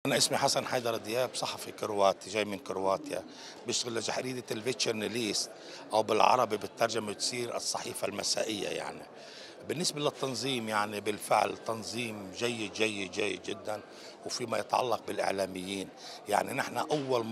أنا اسمي حسن حيدر دياب، صحفي كرواتي جاي من كرواتيا، بشتغل لجريدة الفيتشرناليست أو بالعربي بالترجمة بتصير الصحيفة المسائية يعني. بالنسبة للتنظيم يعني بالفعل تنظيم جيد جيد جيد جدا، وفيما يتعلق بالإعلاميين يعني نحن أول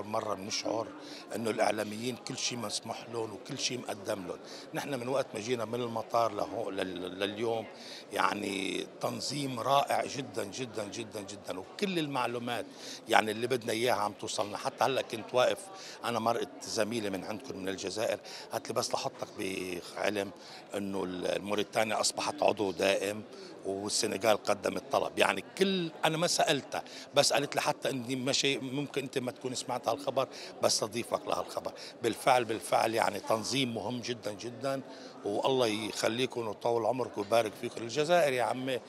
مرة بنشعر إنه الإعلاميين كل شيء مسموح لهم وكل شيء مقدم لهم. نحن من وقت ما جينا من المطار لليوم يعني تنظيم رائع جدا جدا جدا جدا، وكل المعلومات يعني اللي بدنا إياها عم توصلنا. حتى هلا كنت واقف أنا مرقت زميلة من عندكم من الجزائر قالت لي بس لحطك بعلم انه موريتانيا اصبحت عضو دائم والسنغال قدمت طلب. يعني كل انا ما سالتها بس قالت لي حتى اني ماشي ممكن انت ما تكون سمعت هالخبر بس تضيفك لهالخبر. بالفعل يعني تنظيم مهم جدا جدا، والله يخليكم ويطول عمركم ويبارك فيكم. الجزائر يا عمي،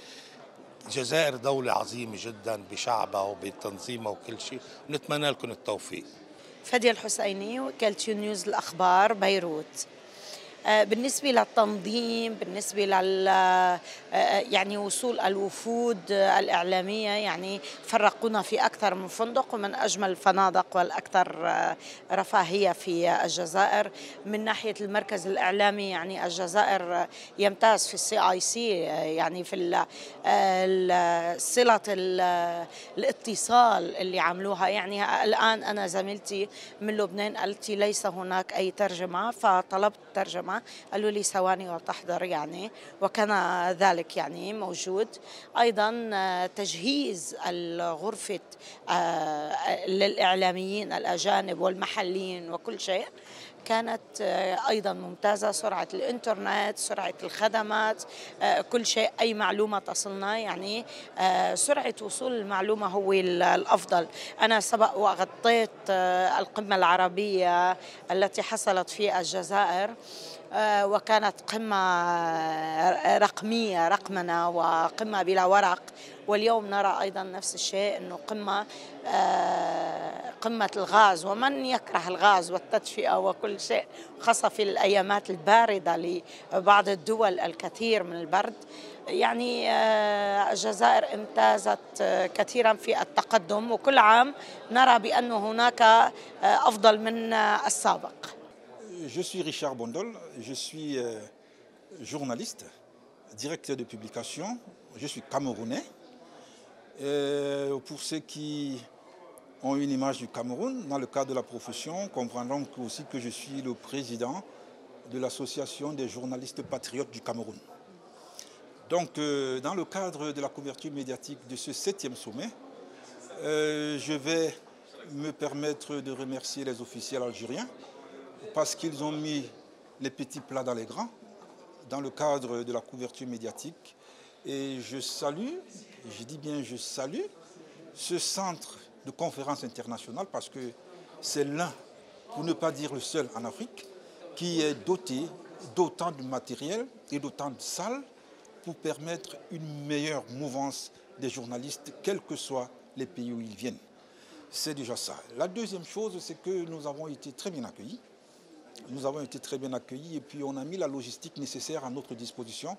الجزائر دولة عظيمة جدا بشعبها وبتنظيمها وكل شيء، ونتمنى لكم التوفيق. فادية الحسيني، وكالة نيوز الأخبار، بيروت. بالنسبة للتنظيم، بالنسبة لل يعني وصول الوفود الإعلامية، يعني فرقونا في أكثر من فندق، ومن أجمل الفنادق والأكثر رفاهية في الجزائر. من ناحية المركز الإعلامي يعني الجزائر يمتاز في CIC، يعني في صلة الاتصال اللي عملوها. يعني الآن أنا زميلتي من لبنان قالت لي ليس هناك أي ترجمة، فطلبت ترجمة، قالوا لي ثواني وتحضر يعني، وكان ذلك يعني موجود. أيضا تجهيز الغرفة للإعلاميين الأجانب والمحليين وكل شيء كانت أيضا ممتازة. سرعة الإنترنت، سرعة الخدمات، كل شيء، أي معلومة تصلنا يعني سرعة وصول المعلومة هو الأفضل. أنا سبق وغطيت القمة العربية التي حصلت في الجزائر، وكانت قمة رقمية، رقمنة وقمة بلا ورق. واليوم نرى أيضا نفس الشيء، أنه قمة الغاز، ومن يكره الغاز والتدفئة وكل شيء، خاصة في الأيامات الباردة لبعض الدول الكثير من البرد. يعني الجزائر امتازت كثيرا في التقدم، وكل عام نرى بأن هناك أفضل من السابق. Je suis Richard Bondol, je suis journaliste, directeur de publication, je suis camerounais. Pour ceux qui ont une image du Cameroun, dans le cadre de la profession, comprendront aussi que je suis le président de l'association des journalistes patriotes du Cameroun. Donc, dans le cadre de la couverture médiatique de ce 7e sommet, je vais me permettre de remercier les officiels algériens parce qu'ils ont mis les petits plats dans les grands dans le cadre de la couverture médiatique. Et je salue, je dis bien je salue, ce centre de conférence internationale parce que c'est l'un, pour ne pas dire le seul en Afrique, qui est doté d'autant de matériel et d'autant de salles pour permettre une meilleure mouvance des journalistes, quels que soient les pays où ils viennent. C'est déjà ça. La deuxième chose, c'est que nous avons été très bien accueillis. Nous avons été très bien accueillis et puis on a mis la logistique nécessaire à notre disposition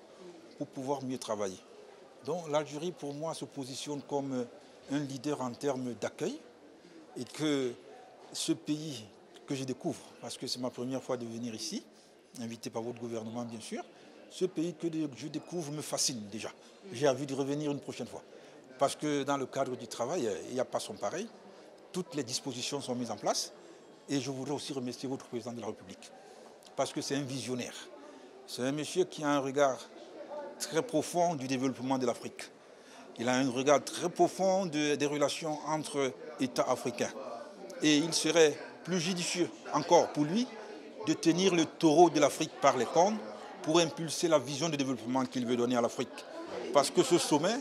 pour pouvoir mieux travailler. Donc l'Algérie, pour moi, se positionne comme un leader en termes d'accueil et que ce pays que je découvre, parce que c'est ma première fois de venir ici, invité par votre gouvernement bien sûr, ce pays que je découvre me fascine déjà. J'ai envie de revenir une prochaine fois. Parce que dans le cadre du travail, il n'y a pas son pareil. Toutes les dispositions sont mises en place. Et je voudrais aussi remercier votre président de la République. Parce que c'est un visionnaire. C'est un monsieur qui a un regard très profond du développement de l'Afrique. Il a un regard très profond des relations entre États africains. Et il serait plus judicieux encore pour lui de tenir le taureau de l'Afrique par les cornes pour impulser la vision de développement qu'il veut donner à l'Afrique. Parce que ce sommet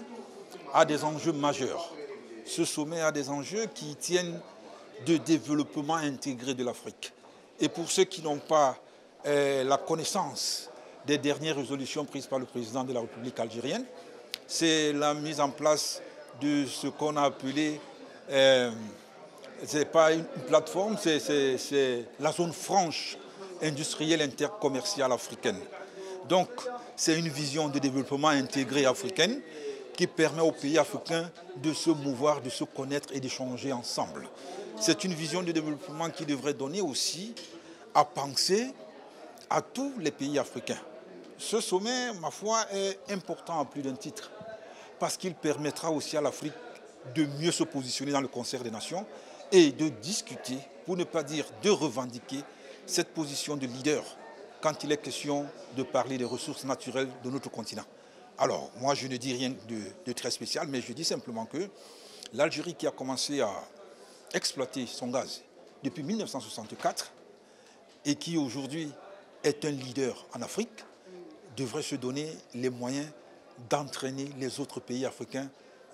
a des enjeux majeurs. Ce sommet a des enjeux qui tiennent de développement intégré de l'Afrique. Et pour ceux qui n'ont pas la connaissance des dernières résolutions prises par le président de la République algérienne, c'est la mise en place de ce qu'on a appelé, c'est pas une plateforme, c'est la zone franche industrielle intercommerciale africaine. Donc c'est une vision de développement intégré africaine qui permet aux pays africains de se mouvoir, de se connaître et d'échanger ensemble. C'est une vision de développement qui devrait donner aussi à penser à tous les pays africains. Ce sommet, ma foi, est important à plus d'un titre, parce qu'il permettra aussi à l'Afrique de mieux se positionner dans le concert des nations et de discuter, pour ne pas dire de revendiquer, cette position de leader quand il est question de parler des ressources naturelles de notre continent. Alors, moi, je ne dis rien de très spécial, mais je dis simplement que l'Algérie, qui a commencé à exploiter son gaz depuis 1964 et qui aujourd'hui est un leader en Afrique, devrait se donner les moyens d'entraîner les autres pays africains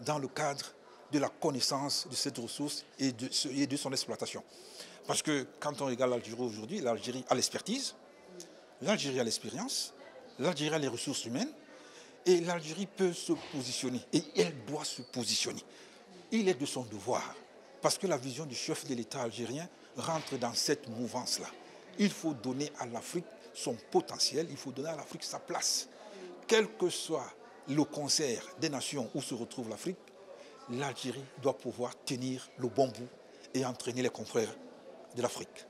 dans le cadre de la connaissance de cette ressource et de son exploitation. Parce que quand on regarde l'Algérie aujourd'hui, l'Algérie a l'expertise, l'Algérie a l'expérience, l'Algérie a les ressources humaines, et l'Algérie peut se positionner, et elle doit se positionner. Il est de son devoir, parce que la vision du chef de l'État algérien rentre dans cette mouvance-là. Il faut donner à l'Afrique son potentiel, il faut donner à l'Afrique sa place. Quel que soit le concert des nations où se retrouve l'Afrique, l'Algérie doit pouvoir tenir le bon bout et entraîner les confrères de l'Afrique.